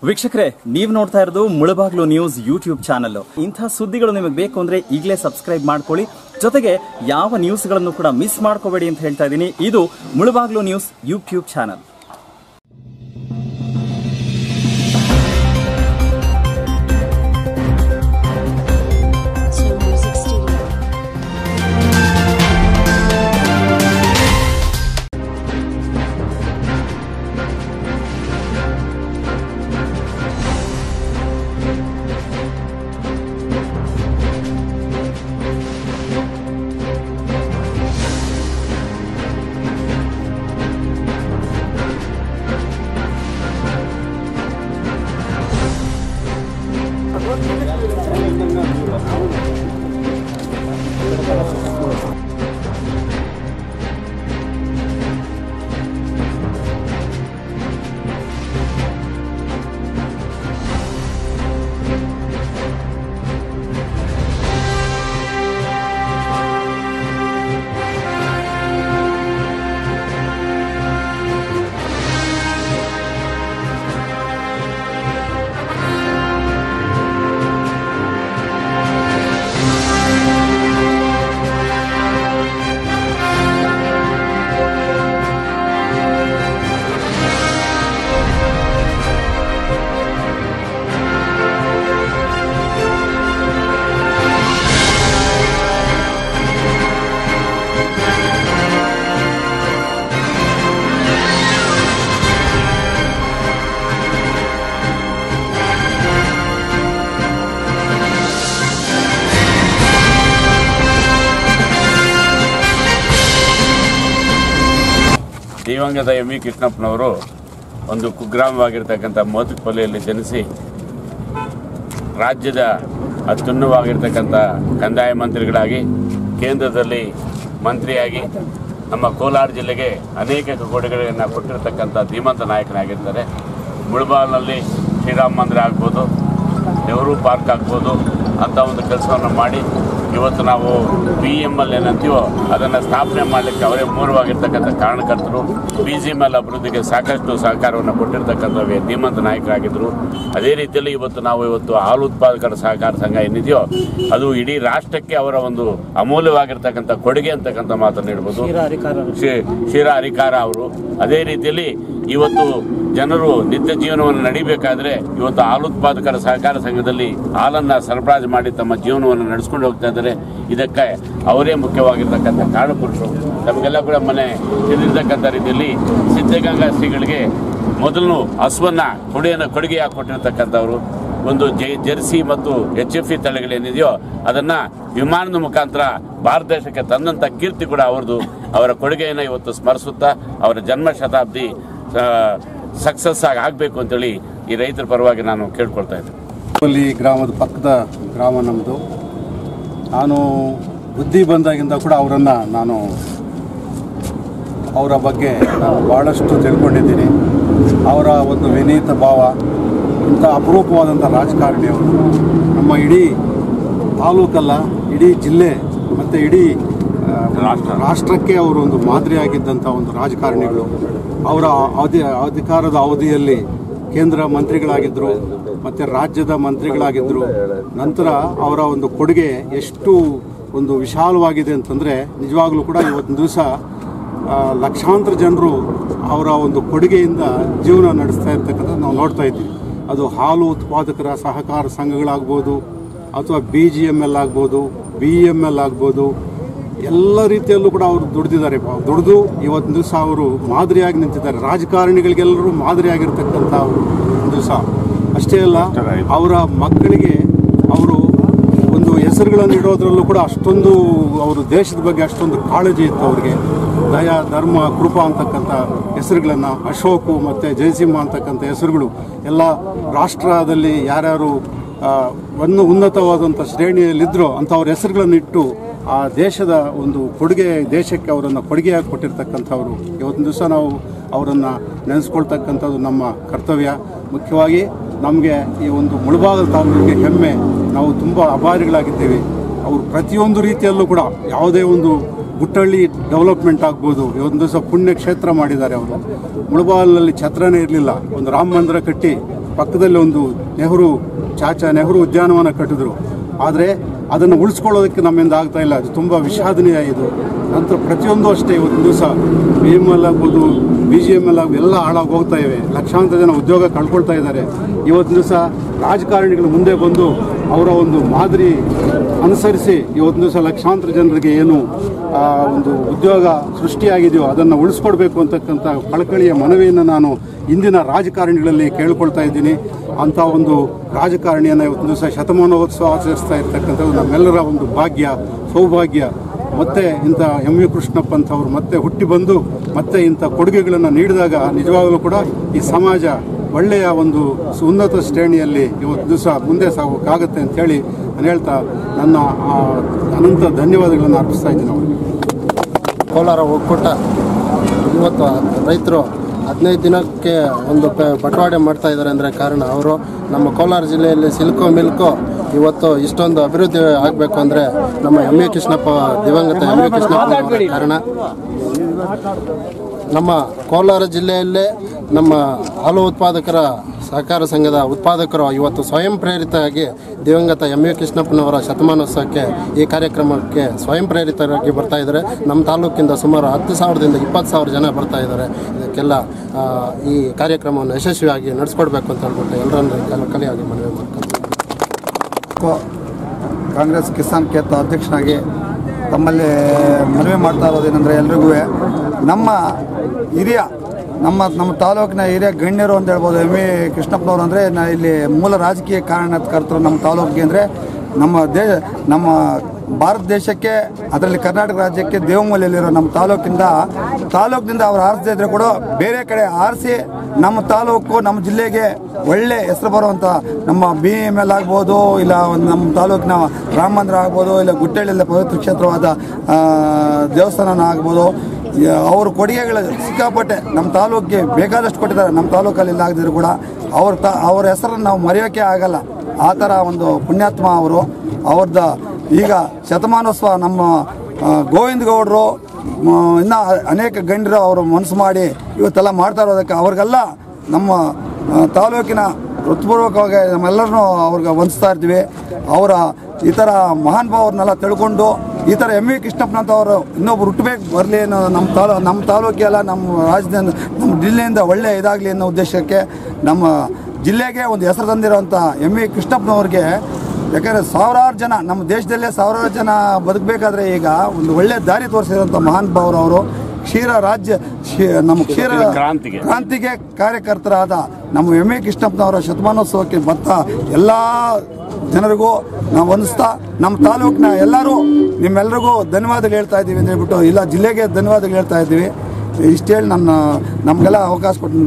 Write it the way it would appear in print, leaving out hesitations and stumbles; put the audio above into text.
ವೀಕ್ಷಕರೇ, ನೀವು ನೋಡ್ತಾ ಇರೋದು ಮುಳಬಾಗ್ಲು ನ್ಯೂಸ್ ಯೂಟ್ಯೂಬ್ ಚಾನಲ್. ಇಂಥ ಸುದ್ದಿಗಳು ನಿಮಗೆ ಬೇಕು ಅಂದ್ರೆ ಈಗಲೇ ಸಬ್ಸ್ಕ್ರೈಬ್ ಮಾಡ್ಕೊಳ್ಳಿ. ಜೊತೆಗೆ ಯಾವ ನ್ಯೂಸ್ಗಳನ್ನು ಕೂಡ ಮಿಸ್ ಮಾಡ್ಕೋಬೇಡಿ ಅಂತ ಹೇಳ್ತಾ ಇದ್ದೀನಿ. ಇದು ಮುಳಬಾಗ್ಲು ನ್ಯೂಸ್ ಯೂಟ್ಯೂಬ್ ಚಾನಲ್. ದಿವಂಗತ ಎಂ.ವಿ. ಕೃಷ್ಣಪ್ಪನವರು ಒಂದು ಕುಗ್ರಾಮವಾಗಿರ್ತಕ್ಕಂಥ ಮೋತಕಪಲ್ಲಿಯಲ್ಲಿ ಜನಿಸಿ ರಾಜ್ಯದ ಅತ್ಯುನ್ನತವಾಗಿರ್ತಕ್ಕಂಥ ಕಂದಾಯ ಮಂತ್ರಿಗಳಾಗಿ ಕೇಂದ್ರದಲ್ಲಿ ಮಂತ್ರಿಯಾಗಿ ನಮ್ಮ ಕೋಲಾರ ಜಿಲ್ಲೆಗೆ ಅನೇಕ ಕೊಡುಗೆಗಳನ್ನು ಕೊಟ್ಟಿರ್ತಕ್ಕಂಥ ಧೀಮಂತ ನಾಯಕನಾಗಿರ್ತಾರೆ. ಮುಳಬಾಗಿಲಿನಲ್ಲಿ ಶ್ರೀರಾಮ ಮಂದಿರ ಆಗ್ಬೋದು, ನೆಹರು ಪಾರ್ಕ್ ಆಗ್ಬೋದು ಅಂತ ಒಂದು ಕೆಲಸವನ್ನು ಮಾಡಿ ಇವತ್ತು ನಾವು BML ಏನಂತೀವೋ ಅದನ್ನು ಸ್ಥಾಪನೆ ಮಾಡಲಿಕ್ಕೆ ಅವರೇ ಮೂರವಾಗಿರ್ತಕ್ಕಂಥ ಕಾರಣಕರ್ತರು. BGML ಅಭಿವೃದ್ಧಿಗೆ ಸಾಕಷ್ಟು ಸಹಕಾರವನ್ನು ಕೊಟ್ಟಿರ್ತಕ್ಕಂಥ ಧೀಮಂತ ನಾಯಕರಾಗಿದ್ದರು. ಅದೇ ರೀತಿಯಲ್ಲಿ ಇವತ್ತು ಹಾಲು ಉತ್ಪಾದಕರ ಸಹಕಾರ ಸಂಘ ಏನಿದೆಯೋ ಅದು ಇಡೀ ರಾಷ್ಟ್ರಕ್ಕೆ ಅವರ ಒಂದು ಅಮೂಲ್ಯವಾಗಿರ್ತಕ್ಕಂಥ ಕೊಡುಗೆ ಅಂತಕ್ಕಂಥ ಮಾತನ್ನು ಹೇಳ್ಬೋದು. ಶಿರಾ ಹರಿಕಾರ ಅವರು ಅದೇ ರೀತಿಯಲ್ಲಿ ಇವತ್ತು ಜನರು ನಿತ್ಯ ಜೀವನವನ್ನು ನಡಿಬೇಕಾದ್ರೆ ಇವತ್ತು ಹಾಲು ಉತ್ಪಾದಕರ ಸಹಕಾರ ಸಂಘದಲ್ಲಿ ಹಾಲನ್ನು ಸರಬರಾಜು ಮಾಡಿ ತಮ್ಮ ಜೀವನವನ್ನು ನಡೆಸ್ಕೊಂಡು ಹೋಗ್ತಾ ಇದ್ದಾರೆ. ಇದಕ್ಕೆ ಅವರೇ ಮುಖ್ಯವಾಗಿರ್ತಕ್ಕಂಥ ಕಾರಣಪುರುಷರು. ನಮಗೆಲ್ಲ ಕೂಡ ಮನೆ ತಿಳಿದಿರ್ತಕ್ಕಂಥ ರೀತಿಯಲ್ಲಿ ಸಿದ್ಧಗಂಗಾ ಶ್ರೀಗಳಿಗೆ ಮೊದಲು ಹಸುವನ್ನು ಕೊಡುಗೆಯಾಗಿ ಕೊಟ್ಟಿರ್ತಕ್ಕಂಥವ್ರು. ಒಂದು ಜೆರ್ಸಿ ಮತ್ತು HFE ತಳಿಗಳೇನಿದೆಯೋ ಅದನ್ನು ವಿಮಾನದ ಮುಖಾಂತರ ಭಾರತ ದೇಶಕ್ಕೆ ತಂದಂಥ ಕೀರ್ತಿ ಕೂಡ ಅವರದು. ಅವರ ಕೊಡುಗೆಯನ್ನು ಇವತ್ತು ಸ್ಮರಿಸುತ್ತಾ ಅವರ ಜನ್ಮ ಶತಾಬ್ದಿ ಸಕ್ಸಸ್ ಆಗಬೇಕು ಅಂತೇಳಿ ಈ ರೈತರ ಪರವಾಗಿ ನಾನು ಕೇಳ್ಕೊಳ್ತಾ ಇದ್ದೆ. ಗ್ರಾಮದ ಪಕ್ಕದ ಗ್ರಾಮ ನಮ್ಮದು. ನಾನು ಬುದ್ಧಿ ಬಂದಾಗಿಂದ ಕೂಡ ಅವರ ಬಗ್ಗೆ ನಾನು ಭಾಳಷ್ಟು ತಿಳ್ಕೊಂಡಿದ್ದೀನಿ. ಅವರ ಒಂದು ವಿನೀತ ಭಾವ, ಇಂಥ ಅಪರೂಪವಾದಂಥ ರಾಜಕಾರಣಿ ಅವರು. ನಮ್ಮ ಇಡೀ ತಾಲೂಕಲ್ಲ, ಇಡೀ ಜಿಲ್ಲೆ ಮತ್ತು ಇಡೀ ರಾಷ್ಟ್ರಕ್ಕೆ ಅವರು ಒಂದು ಮಾದರಿಯಾಗಿದ್ದಂಥ ಒಂದು ರಾಜಕಾರಣಿಗಳು. ಅವರ ಅಧಿಕಾರದ ಅವಧಿಯಲ್ಲಿ ಕೇಂದ್ರ ಮಂತ್ರಿಗಳಾಗಿದ್ದರು ಮತ್ತು ರಾಜ್ಯದ ಮಂತ್ರಿಗಳಾಗಿದ್ದರು. ನಂತರ ಅವರ ಒಂದು ಕೊಡುಗೆ ಎಷ್ಟು ಒಂದು ವಿಶಾಲವಾಗಿದೆ ಅಂತಂದರೆ ನಿಜವಾಗ್ಲೂ ಕೂಡ ಇವತ್ತಿನ ದಿವಸ ಲಕ್ಷಾಂತರ ಜನರು ಅವರ ಒಂದು ಕೊಡುಗೆಯಿಂದ ಜೀವನ ನಡೆಸ್ತಾ ಇರ್ತಕ್ಕಂಥದ್ದು ನಾವು ನೋಡ್ತಾ ಇದ್ದೀವಿ. ಅದು ಹಾಲು ಉತ್ಪಾದಕರ ಸಹಕಾರ ಸಂಘಗಳಾಗ್ಬೋದು, ಅಥವಾ BGML ಆಗ್ಬೋದು, BML ಆಗ್ಬೋದು, ಎಲ್ಲ ರೀತಿಯಲ್ಲೂ ಕೂಡ ಅವರು ದುಡಿದಿದ್ದಾರೆ. ದುಡಿದು ಇವತ್ತಿನ ದಿವಸ ಅವರು ಮಾದರಿಯಾಗಿ ನಿಂತಿದ್ದಾರೆ. ರಾಜಕಾರಣಿಗಳಿಗೆಲ್ಲರೂ ಮಾದರಿಯಾಗಿರ್ತಕ್ಕಂಥ ಒಂದು ದಿವಸ. ಅಷ್ಟೇ ಅಲ್ಲ, ಅವರ ಮಕ್ಕಳಿಗೆ ಅವರು ಒಂದು ಹೆಸರುಗಳನ್ನು ಇಡೋದ್ರಲ್ಲೂ ಕೂಡ ಅಷ್ಟೊಂದು ಅವರು ದೇಶದ ಬಗ್ಗೆ ಅಷ್ಟೊಂದು ಕಾಳಜಿ ಇತ್ತು ಅವರಿಗೆ. ದಯಾ, ಧರ್ಮ, ಕೃಪಾ ಅಂತಕ್ಕಂಥ ಹೆಸರುಗಳನ್ನು, ಅಶೋಕು ಮತ್ತು ಜಯಸಿಂಹ ಅಂತಕ್ಕಂಥ ಹೆಸರುಗಳು ಎಲ್ಲ ರಾಷ್ಟ್ರದಲ್ಲಿ ಯಾರ್ಯಾರು ಒಂದು ಉನ್ನತವಾದಂಥ ಶ್ರೇಣಿಯಲ್ಲಿದ್ದರೋ ಅಂಥವ್ರ ಹೆಸರುಗಳನ್ನು ಇಟ್ಟು ಆ ದೇಶದ ಒಂದು ಕೊಡುಗೆ, ದೇಶಕ್ಕೆ ಅವರನ್ನು ಕೊಡುಗೆಯಾಗಿ ಕೊಟ್ಟಿರ್ತಕ್ಕಂಥವ್ರು. ಇವತ್ತಿನ ದಿವಸ ನಾವು ಅವರನ್ನು ನೆನೆಸ್ಕೊಳ್ತಕ್ಕಂಥದ್ದು ನಮ್ಮ ಕರ್ತವ್ಯ. ಮುಖ್ಯವಾಗಿ ನಮಗೆ ಈ ಒಂದು ಮುಳಬಾಗಿಲು ತಾಲೂಕಿಗೆ ಹೆಮ್ಮೆ. ನಾವು ತುಂಬ ಅಭಾರಿಗಳಾಗಿದ್ದೀವಿ. ಅವರು ಪ್ರತಿಯೊಂದು ರೀತಿಯಲ್ಲೂ ಕೂಡ ಯಾವುದೇ ಒಂದು ಗುಟ್ಟಳ್ಳಿ ಡೆವಲಪ್ಮೆಂಟ್ ಆಗ್ಬೋದು. ಒಂದು ದಿವಸ ಪುಣ್ಯ ಕ್ಷೇತ್ರ ಮಾಡಿದ್ದಾರೆ ಅವರು. ಮುಳಬಾಗಿಲಿನಲ್ಲಿ ಛತ್ರನೇ ಇರಲಿಲ್ಲ, ಒಂದು ರಾಮ ಮಂದಿರ ಕಟ್ಟಿ ಪಕ್ಕದಲ್ಲಿ ಒಂದು ಚಾಚಾ ನೆಹರು ಉದ್ಯಾನವನ ಕಟ್ಟಿದ್ರು. ಆದರೆ ಅದನ್ನು ಉಳಿಸ್ಕೊಳ್ಳೋದಕ್ಕೆ ನಮ್ಮಿಂದ ಆಗ್ತಾ ಇಲ್ಲ. ಅದು ತುಂಬ ವಿಷಾದನೀಯ ಇದು. ನಂತರ ಪ್ರತಿಯೊಂದು ಅಷ್ಟೇ ಇವತ್ತು ದಿವಸ BML ಆಗ್ಬೋದು, BGML ಆಗ್ಬೋದು ಎಲ್ಲ ಹಾಳಾಗಿ ಹೋಗ್ತಾ ಇವೆ. ಲಕ್ಷಾಂತರ ಜನ ಉದ್ಯೋಗ ಕಳ್ಕೊಳ್ತಾ ಇದ್ದಾರೆ. ಇವತ್ತು ದಿವಸ ರಾಜಕಾರಣಿಗಳು ಮುಂದೆ ಬಂದು ಅವರ ಒಂದು ಮಾದರಿ ಅನುಸರಿಸಿ ಇವತ್ತು ದಿವಸ ಲಕ್ಷಾಂತರ ಜನರಿಗೆ ಏನು ಒಂದು ಉದ್ಯೋಗ ಸೃಷ್ಟಿಯಾಗಿದೆಯೋ ಅದನ್ನು ಉಳಿಸ್ಕೊಡ್ಬೇಕು ಅಂತಕ್ಕಂಥ ಕಳಕಳಿಯ ಮನವಿಯನ್ನು ನಾನು ಇಂದಿನ ರಾಜಕಾರಣಿಗಳಲ್ಲಿ ಕೇಳ್ಕೊಳ್ತಾ ಇದ್ದೀನಿ. ಅಂಥ ಒಂದು ರಾಜಕಾರಣಿಯನ್ನು ಇವತ್ತು ದಿವಸ ಶತಮಾನೋತ್ಸವ ಆಚರಿಸ್ತಾ ಇರ್ತಕ್ಕಂಥದ್ದು ನಮ್ಮೆಲ್ಲರ ಒಂದು ಭಾಗ್ಯ, ಸೌಭಾಗ್ಯ. ಮತ್ತೆ ಇಂಥ MV ಕೃಷ್ಣಪ್ಪ ಅಂತವ್ರು ಮತ್ತೆ ಹುಟ್ಟಿ ಬಂದು ಮತ್ತೆ ಇಂಥ ಕೊಡುಗೆಗಳನ್ನು ನೀಡಿದಾಗ ನಿಜವಾಗಲೂ ಕೂಡ ಈ ಸಮಾಜ ಒಳ್ಳೆಯ ಒಂದು ಉನ್ನತ ಶ್ರೇಣಿಯಲ್ಲಿ ಇವತ್ತು ದಿವಸ ಮುಂದೆ ಸಾಗೋಕ್ಕಾಗತ್ತೆ ಅಂತೇಳಿ ನಾನು ಹೇಳ್ತಾ ನನ್ನ ಅನಂತ ಧನ್ಯವಾದಗಳನ್ನು ಅರ್ಪಿಸ್ತಾ ಇದ್ದೀನಿ ಅವರಿಗೆ. ಕೋಲಾರ ಒಕ್ಕೂಟ ಇವತ್ತು ರೈತರು 15 ದಿನಕ್ಕೆ ಒಂದು ಬಟವಾಡೆ ಮಾಡ್ತಾ ಇದ್ದಾರೆ ಅಂದರೆ ಕಾರಣ ಅವರು ನಮ್ಮ ಕೋಲಾರ ಜಿಲ್ಲೆಯಲ್ಲಿ ಸಿಲ್ಕೋ ಮಿಲ್ಕೋ ಇವತ್ತು ಇಷ್ಟೊಂದು ಅಭಿವೃದ್ಧಿ ಆಗಬೇಕು ಅಂದರೆ ನಮ್ಮ MV ಕೃಷ್ಣಪ್ಪ, ದಿವಂಗತ MV ಕೃಷ್ಣಪ್ಪ ಕಾರಣ. ನಮ್ಮ ಕೋಲಾರ ಜಿಲ್ಲೆಯಲ್ಲೇ ನಮ್ಮ ಹಾಲು ಉತ್ಪಾದಕರ ಸಹಕಾರ ಸಂಘದ ಉತ್ಪಾದಕರು ಇವತ್ತು ಸ್ವಯಂ ಪ್ರೇರಿತರಾಗಿ ದಿವಂಗತ MV ಕೃಷ್ಣಪ್ಪನವರ ಶತಮಾನೋತ್ಸವಕ್ಕೆ ಈ ಕಾರ್ಯಕ್ರಮಕ್ಕೆ ಸ್ವಯಂ ಪ್ರೇರಿತರಾಗಿ ಬರ್ತಾ ಇದ್ದಾರೆ. ನಮ್ಮ ತಾಲೂಕಿಂದ ಸುಮಾರು 10,000ದಿಂದ 20,000 ಜನ ಬರ್ತಾ ಇದ್ದಾರೆ. ಇದಕ್ಕೆಲ್ಲ ಈ ಕಾರ್ಯಕ್ರಮವನ್ನು ಯಶಸ್ವಿಯಾಗಿ ನಡೆಸ್ಕೊಡ್ಬೇಕು ಅಂತ ಹೇಳ್ಬಿಟ್ಟು ಎಲ್ಲರನ್ನು ಕಲೆಯಾಗಿ ಮನವಿ ಮಾಡ್ತಾರೆ. ಕಾಂಗ್ರೆಸ್ ಕಿಸಾನ್ ಕೇಂದ್ರ ಅಧ್ಯಕ್ಷನಾಗಿ ತಮ್ಮಲ್ಲಿ ಮನವಿ ಮಾಡ್ತಾ ಇರೋದೇನೆಂದರೆ ಎಲ್ರಿಗೂ ನಮ್ಮ ಹಿರಿಯ ನಮ್ಮ ತಾಲೂಕಿನ ಹಿರಿಯ ಗಣ್ಯರು ಅಂತ ಹೇಳ್ಬೋದು. MV ಕೃಷ್ಣಪ್ಪನವರು ಅಂದರೆ ಇಲ್ಲಿ ಮೂಲ ರಾಜಕೀಯ ಕಾರಣಕರ್ತರು ನಮ್ಮ ತಾಲೂಕಿಗೆ. ಅಂದರೆ ನಮ್ಮ ಭಾರತ ದೇಶಕ್ಕೆ, ಅದರಲ್ಲಿ ಕರ್ನಾಟಕ ರಾಜ್ಯಕ್ಕೆ ದೇವಮೂಲೆಯಲ್ಲಿರೋ ನಮ್ಮ ತಾಲೂಕಿನಿಂದ ಅವ್ರು ಆರಿಸದೇ ಇದ್ರೆ ಕೂಡ ಬೇರೆ ಕಡೆ ಆರಿಸಿ ನಮ್ಮ ತಾಲೂಕು, ನಮ್ಮ ಜಿಲ್ಲೆಗೆ ಒಳ್ಳೆ ಹೆಸರು ಬರುವಂಥ ನಮ್ಮ BML ಆಗ್ಬೋದು, ಇಲ್ಲ ನಮ್ಮ ತಾಲೂಕಿನ ರಾಮ ಮಂದಿರ ಆಗ್ಬೋದು, ಇಲ್ಲ ಗುಟ್ಟಳ್ಳಿಯಲ್ಲಿ ಪವಿತ್ರ ಕ್ಷೇತ್ರವಾದ ದೇವಸ್ಥಾನ ಆಗ್ಬೋದು. ಅವ್ರ ಕೊಡುಗೆಗಳು ಸಿಕ್ಕಾಪಟ್ಟೆ ನಮ್ಮ ತಾಲೂಕಿಗೆ ಬೇಕಾದಷ್ಟು ಕೊಟ್ಟಿದ್ದಾರೆ. ನಮ್ಮ ತಾಲೂಕಲ್ಲಿ ಇಲ್ಲ ಆಗದಿದ್ರು ಕೂಡ ಅವ್ರ ಹೆಸರನ್ನು ನಾವು ಮರೆಯೋಕ್ಕೆ ಆಗಲ್ಲ. ಆ ಥರ ಒಂದು ಪುಣ್ಯಾತ್ಮ ಅವರು. ಅವ್ರದ್ದು ಈಗ ಶತಮಾನೋತ್ಸವ ನಮ್ಮ ಗೋವಿಂದ ಗೌಡರು ಇನ್ನೂ ಅನೇಕ ಗಣ್ಯರು ಅವರು ಮನಸ್ಸು ಮಾಡಿ ಇವತ್ತೆಲ್ಲ ಮಾಡ್ತಾ ಇರೋದಕ್ಕೆ ಅವ್ರಿಗೆಲ್ಲ ನಮ್ಮ ತಾಲೂಕಿನ ಹೃತ್ಪೂರ್ವಕವಾಗಿ ನಮ್ಮೆಲ್ಲರನ್ನೂ ಅವ್ರಿಗೆ ವಂದಿಸ್ತಾ ಇರ್ತೀವಿ. ಅವರ ಈ ಥರ ಮಹಾನ್ ಭಾವರನ್ನೆಲ್ಲ ತಿಳ್ಕೊಂಡು ಈ ಥರ MV ಕೃಷ್ಣಪ್ಪನಂತವರು ಇನ್ನೊಬ್ರು ಹುಟ್ಟಬೇಕು, ಬರಲಿ ಅನ್ನೋ ನಮ್ಮ ತಾಲೂಕೆಲ್ಲ ನಮ್ಮ ರಾಜ್ಯದಿಂದ, ನಮ್ಮ ಜಿಲ್ಲೆಯಿಂದ ಒಳ್ಳೆ ಇದಾಗಲಿ ಅನ್ನೋ ಉದ್ದೇಶಕ್ಕೆ ನಮ್ಮ ಜಿಲ್ಲೆಗೆ ಒಂದು ಹೆಸರು ತಂದಿರೋಂಥ MV ಕೃಷ್ಣಪ್ಪನವ್ರಿಗೆ, ಯಾಕಂದರೆ ಸಾವಿರಾರು ಜನ ನಮ್ಮ ದೇಶದಲ್ಲೇ ಸಾವಿರಾರು ಜನ ಬದುಕಬೇಕಾದ್ರೆ ಈಗ ಒಂದು ಒಳ್ಳೆ ದಾರಿ ತೋರಿಸಿರೋಂಥ ಮಹಾನ್ ಭಾವರು. ನಮ್ಮ ಕ್ಷೀರ ಕ್ರಾಂತಿಗೆ ಕಾರ್ಯಕರ್ತರಾದ ನಮ್ಮ MV ಕೃಷ್ಣಪ್ಪನವರ ಶತಮಾನೋತ್ಸವಕ್ಕೆ ಬರ್ತಾ ಎಲ್ಲ ಜನರಿಗೂ ನಾವು ವಂದಿಸ್ತಾ ನಮ್ಮ ತಾಲೂಕಿನ ಎಲ್ಲರೂ ನಿಮ್ಮೆಲ್ಲರಿಗೂ ಧನ್ಯವಾದಗಳು ಹೇಳ್ತಾ ಇದ್ದೀವಿ ಅಂತ ಹೇಳ್ಬಿಟ್ಟು, ಇಲ್ಲ ಜಿಲ್ಲೆಗೆ ಧನ್ಯವಾದಗಳು ಹೇಳ್ತಾ ಇದ್ದೀವಿ. ಇಷ್ಟು ಹೇಳಿ ನಮಗೆಲ್ಲ ಅವಕಾಶ ಕೊಟ್ಟು